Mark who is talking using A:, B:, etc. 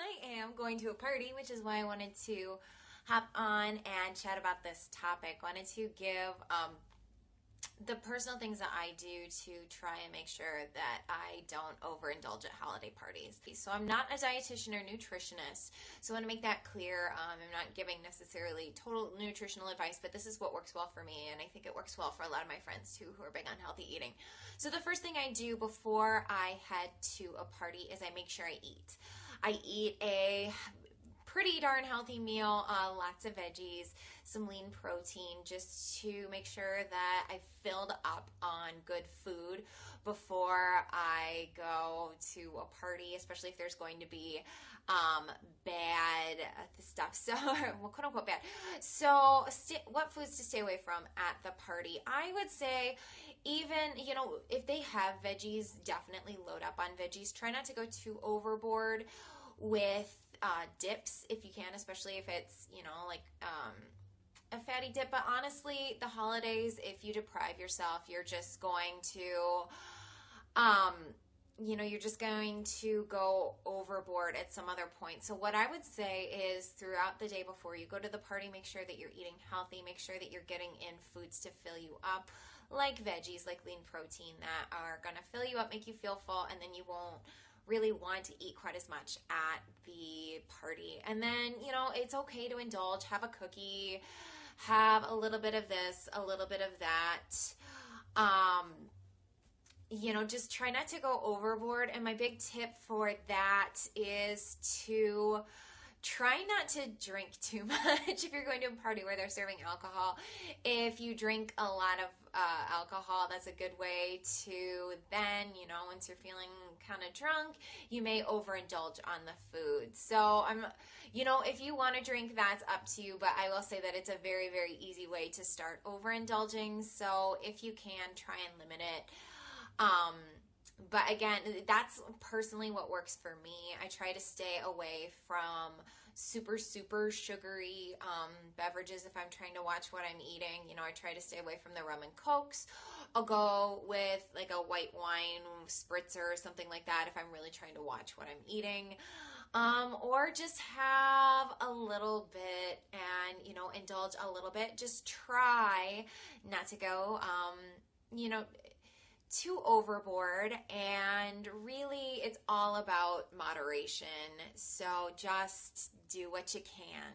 A: I am going to a party, which is why I wanted to hop on and chat about this topic. Wanted to give the personal things that I do to try and make sure that I don't overindulge at holiday parties. So I'm not a dietitian or nutritionist, so I want to make that clear. I'm not giving necessarily total nutritional advice, but this is what works well for me, and I think it works well for a lot of my friends too who are big on healthy eating. So the first thing I do before I head to a party is I make sure I eat. I eat a pretty darn healthy meal, lots of veggies, some lean protein, just to make sure that I filled up on good food before I go to a party, especially if there's going to be bad stuff. So, well, quote unquote bad. So, what foods to stay away from at the party? I would say, even, if they have veggies, definitely load up on veggies. Try not to go too overboard with dips if you can, especially if it's, like a fatty dip. But honestly, the holidays, if you deprive yourself, you're just going to, you're just going to go overboard at some other point. So what I would say is throughout the day before you go to the party, make sure that you're eating healthy, make sure that you're getting in foods to fill you up, like veggies, like lean protein that are going to fill you up, make you feel full, and then you won't really want to eat quite as much at the party. And then, it's okay to indulge, have a cookie, have a little bit of this, a little bit of that. Just try not to go overboard. And my big tip for that is to try not to drink too much if you're going to a party where they're serving alcohol. If you drink a lot of alcohol, that's a good way to then, once you're feeling kind of drunk, you may overindulge on the food. So if you want to drink, that's up to you, but I will say that it's a very, very easy way to start overindulging. So if you can, try and limit it. But again, that's personally what works for me. I try to stay away from super, super sugary beverages if I'm trying to watch what I'm eating. I try to stay away from the rum and cokes. I'll go with like a white wine spritzer or something like that if I'm really trying to watch what I'm eating. Or just have a little bit and, indulge a little bit. Just try not to go, too overboard, and really it's all about moderation. So just do what you can.